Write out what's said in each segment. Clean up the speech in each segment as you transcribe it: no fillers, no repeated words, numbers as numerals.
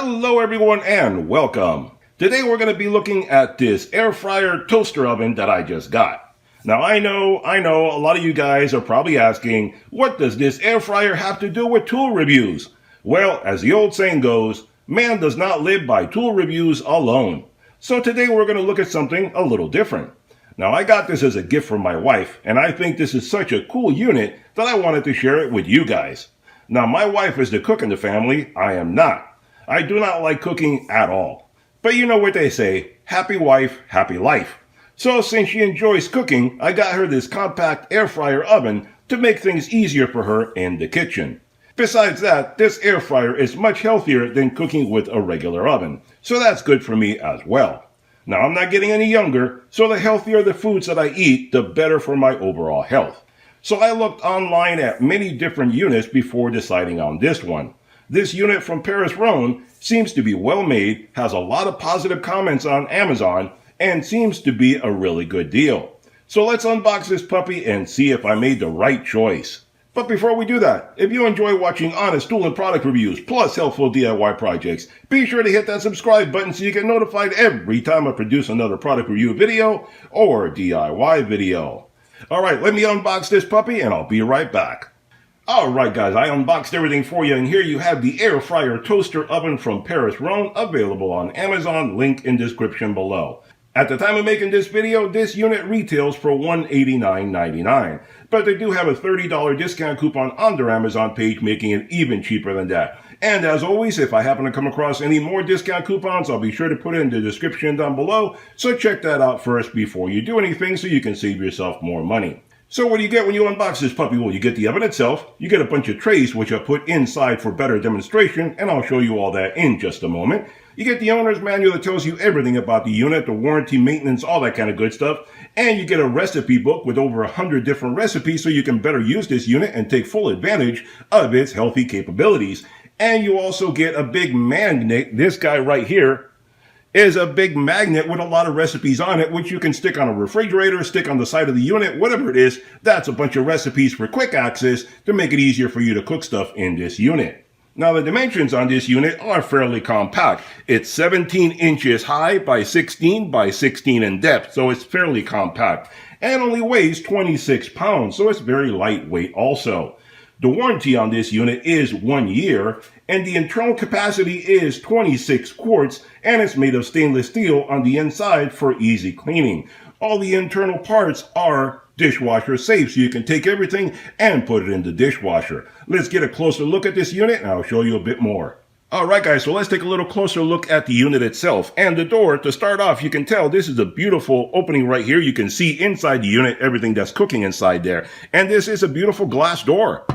Hello everyone and welcome. Today we're going to be looking at this air fryer toaster oven that I just got. Now I know a lot of you guys are probably asking, what does this air fryer have to do with tool reviews? Well, as the old saying goes, man does not live by tool reviews alone. So today we're going to look at something a little different. Now I got this as a gift from my wife, and I think this is such a cool unit that I wanted to share it with you guys. Now my wife is the cook in the family, I am not. I do not like cooking at all. But you know what they say, happy wife, happy life. So since she enjoys cooking, I got her this compact air fryer oven to make things easier for her in the kitchen. Besides that, this air fryer is much healthier than cooking with a regular oven. So that's good for me as well. Now I'm not getting any younger, so the healthier the foods that I eat, the better for my overall health. So I looked online at many different units before deciding on this one. This unit from Rhone seems to be well made, has a lot of positive comments on Amazon, and seems to be a really good deal. So let's unbox this puppy and see if I made the right choice. But before we do that, if you enjoy watching honest tool and product reviews plus helpful DIY projects, be sure to hit that subscribe button so you get notified every time I produce another product review video or DIY video. Alright, let me unbox this puppy and I'll be right back. Alright guys, I unboxed everything for you, and here you have the air fryer toaster oven from Rhone, available on Amazon, link in description below. At the time of making this video, this unit retails for $189.99, but they do have a $30 discount coupon on their Amazon page, making it even cheaper than that. And as always, if I happen to come across any more discount coupons, I'll be sure to put it in the description down below, so check that out first before you do anything so you can save yourself more money. So what do you get when you unbox this puppy? Well, you get the oven itself, you get a bunch of trays which I put inside for better demonstration, and I'll show you all that in just a moment. You get the owner's manual that tells you everything about the unit, the warranty, maintenance, all that kind of good stuff. And you get a recipe book with over 100 different recipes so you can better use this unit and take full advantage of its healthy capabilities. And you also get a big magnet. This guy right here is a big magnet with a lot of recipes on it, which you can stick on a refrigerator, stick on the side of the unit, whatever it is. That's a bunch of recipes for quick access to make it easier for you to cook stuff in this unit. Now the dimensions on this unit are fairly compact. It's 17 inches high by 16 by 16 in depth, so it's fairly compact. And only weighs 26 pounds, so it's very lightweight also. The warranty on this unit is 1 year, and the internal capacity is 26 quarts, and it's made of stainless steel on the inside for easy cleaning. All the internal parts are dishwasher safe, so you can take everything and put it in the dishwasher. Let's get a closer look at this unit, and I'll show you a bit more. Alright guys, so let's take a little closer look at the unit itself. And the door, to start off, you can tell this is a beautiful opening right here. You can see inside the unit everything that's cooking inside there. And this is a beautiful glass door.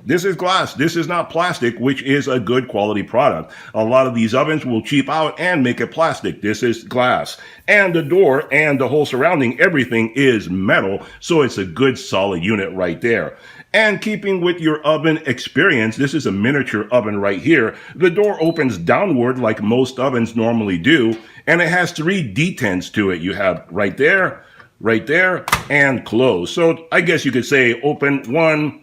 This is glass. This is not plastic, which is a good quality product. A lot of these ovens will cheap out and make it plastic. This is glass. And the door and the whole surrounding, everything is metal, so it's a good solid unit right there. And keeping with your oven experience, this is a miniature oven right here. The door opens downward like most ovens normally do, and it has 3 detents to it. You have right there, and close. So I guess you could say open 1,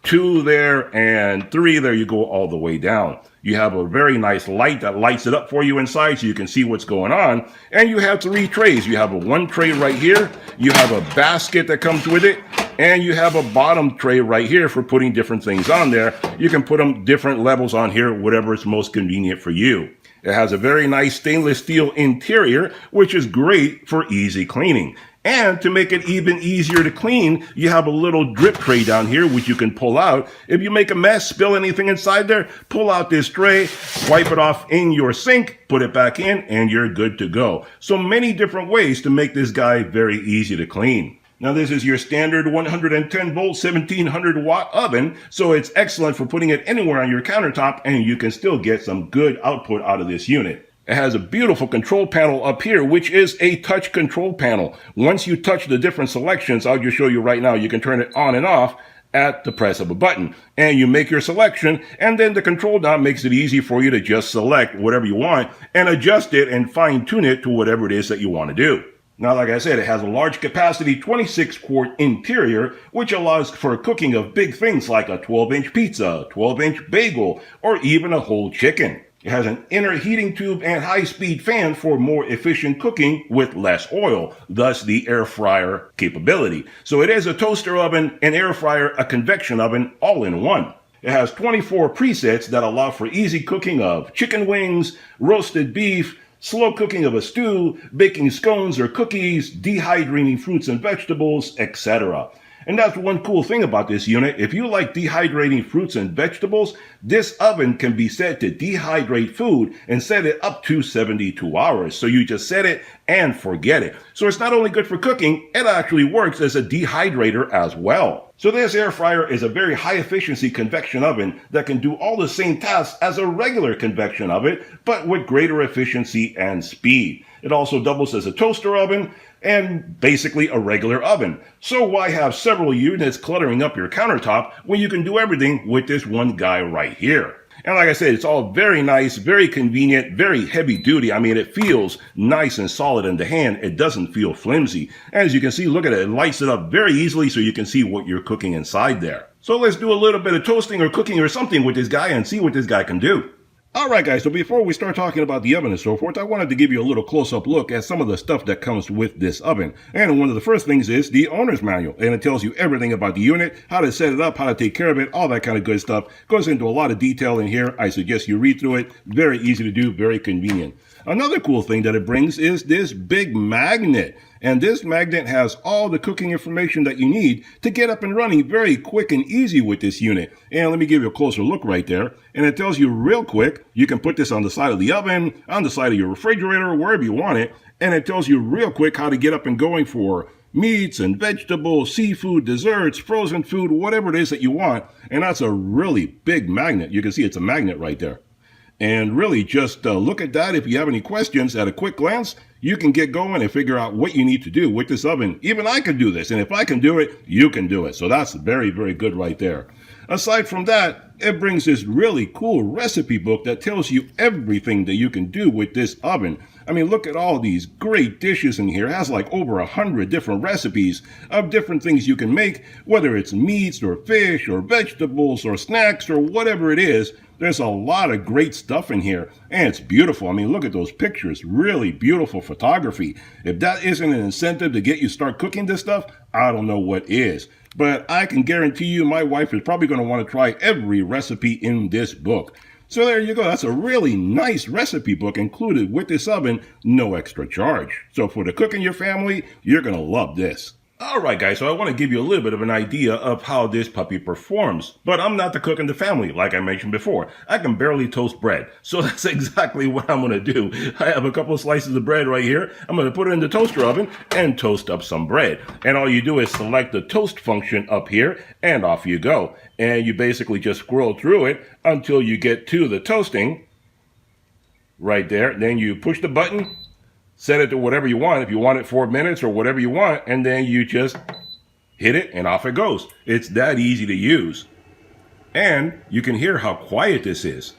2 there, and 3 there. You go all the way down. You have a very nice light that lights it up for you inside so you can see what's going on. And you have 3 trays. You have a 1 tray right here. You have a basket that comes with it. And you have a bottom tray right here for putting different things on there. You can put them different levels on here, whatever is most convenient for you. It has a very nice stainless steel interior, which is great for easy cleaning. And to make it even easier to clean, you have a little drip tray down here, which you can pull out. If you make a mess, spill anything inside there, pull out this tray, wipe it off in your sink, put it back in, and you're good to go. So many different ways to make this guy very easy to clean. Now this is your standard 110 volt 1700 watt oven, so it's excellent for putting it anywhere on your countertop, and you can still get some good output out of this unit. It has a beautiful control panel up here, which is a touch control panel. Once you touch the different selections, I'll just show you right now, you can turn it on and off at the press of a button. And you make your selection, and then the control knob makes it easy for you to just select whatever you want and adjust it and fine tune it to whatever it is that you want to do. Now, like I said, it has a large capacity 26 quart interior, which allows for cooking of big things like a 12-inch pizza, 12-inch bagel, or even a whole chicken. It has an inner heating tube and high-speed fan for more efficient cooking with less oil, thus the air fryer capability. So it is a toaster oven, an air fryer, a convection oven, all in one. It has 24 presets that allow for easy cooking of chicken wings, roasted beef, slow cooking of a stew, baking scones or cookies, dehydrating fruits and vegetables, etc. And that's one cool thing about this unit. If you like dehydrating fruits and vegetables, this oven can be set to dehydrate food and set it up to 72 hours. So you just set it and forget it. So it's not only good for cooking, it actually works as a dehydrator as well. So this air fryer is a very high efficiency convection oven that can do all the same tasks as a regular convection oven, but with greater efficiency and speed. It also doubles as a toaster oven and basically a regular oven. So why have several units cluttering up your countertop when you can do everything with this one guy right here? And like I said, it's all very nice, very convenient, very heavy duty. I mean, it feels nice and solid in the hand. It doesn't feel flimsy. As you can see, look at it. It lights it up very easily so you can see what you're cooking inside there. So let's do a little bit of toasting or cooking or something with this guy and see what this guy can do. Alright guys, so before we start talking about the oven and so forth, I wanted to give you a little close-up look at some of the stuff that comes with this oven. And one of the first things is the owner's manual. And it tells you everything about the unit, how to set it up, how to take care of it, all that kind of good stuff. Goes into a lot of detail in here. I suggest you read through it. Very easy to do, very convenient. Another cool thing that it brings is this big magnet. And this magnet has all the cooking information that you need to get up and running very quick and easy with this unit. And let me give you a closer look right there. And it tells you real quick, you can put this on the side of the oven, on the side of your refrigerator, wherever you want it. And it tells you real quick how to get up and going for meats and vegetables, seafood, desserts, frozen food, whatever it is that you want. And that's a really big magnet. You can see it's a magnet right there. And really just look at that. If you have any questions at a quick glance, you can get going and figure out what you need to do with this oven. Even I can do this. And if I can do it, you can do it. So that's very, very good right there. Aside from that, it brings this really cool recipe book that tells you everything that you can do with this oven. I mean, look at all these great dishes in here. It has like over 100 different recipes of different things you can make, whether it's meats or fish or vegetables or snacks or whatever it is. There's a lot of great stuff in here, and it's beautiful. I mean, look at those pictures. Really beautiful photography. If that isn't an incentive to get you start cooking this stuff, I don't know what is. But I can guarantee you my wife is probably going to want to try every recipe in this book. So there you go. That's a really nice recipe book included with this oven, no extra charge. So for the cook in your family, you're going to love this. Alright guys, so I want to give you a little bit of an idea of how this puppy performs. But I'm not the cook in the family, like I mentioned before. I can barely toast bread. So that's exactly what I'm going to do. I have a couple of slices of bread right here. I'm going to put it in the toaster oven and toast up some bread. And all you do is select the toast function up here and off you go. And you basically just scroll through it until you get to the toasting right there. Then you push the button. Set it to whatever you want, if you want it 4 minutes or whatever you want, and then you just hit it and off it goes. It's that easy to use. And you can hear how quiet this is.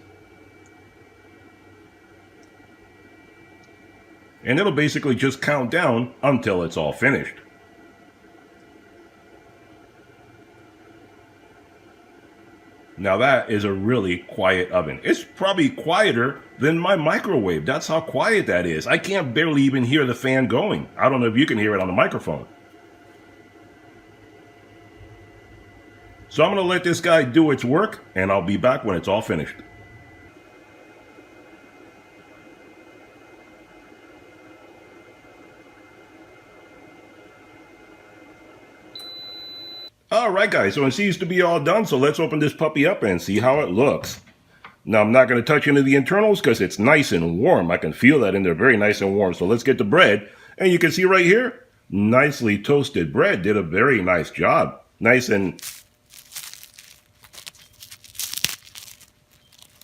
And it'll basically just count down until it's all finished. Now that is a really quiet oven. It's probably quieter than my microwave. That's how quiet that is. I can't barely even hear the fan going. I don't know if you can hear it on the microphone. So I'm going to let this guy do its work, and I'll be back when it's all finished. Alright guys, so it seems to be all done, so let's open this puppy up and see how it looks. Now I'm not going to touch any of the internals because it's nice and warm. I can feel that in there, very nice and warm. So let's get the bread, and you can see right here, nicely toasted bread. Did a very nice job. Nice and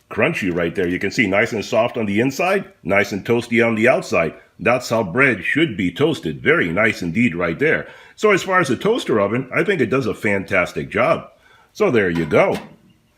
crunchy right there. You can see nice and soft on the inside, nice and toasty on the outside. That's how bread should be toasted. Very nice indeed right there. So as far as the toaster oven, I think it does a fantastic job. So there you go.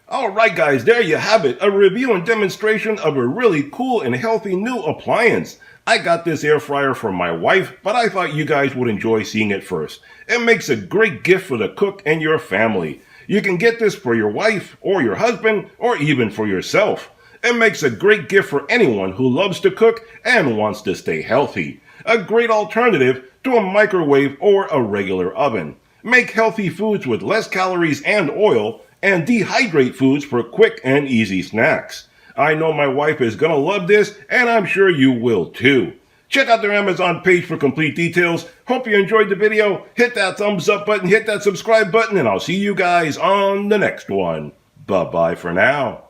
Alright guys, there you have it. A review and demonstration of a really cool and healthy new appliance. I got this air fryer for my wife, but I thought you guys would enjoy seeing it first. It makes a great gift for the cook and your family. You can get this for your wife or your husband or even for yourself. It makes a great gift for anyone who loves to cook and wants to stay healthy. A great alternative to a microwave or a regular oven. Make healthy foods with less calories and oil, and dehydrate foods for quick and easy snacks. I know my wife is gonna love this, and I'm sure you will too. Check out their Amazon page for complete details. Hope you enjoyed the video. Hit that thumbs up button, hit that subscribe button, and I'll see you guys on the next one. Bye-bye for now.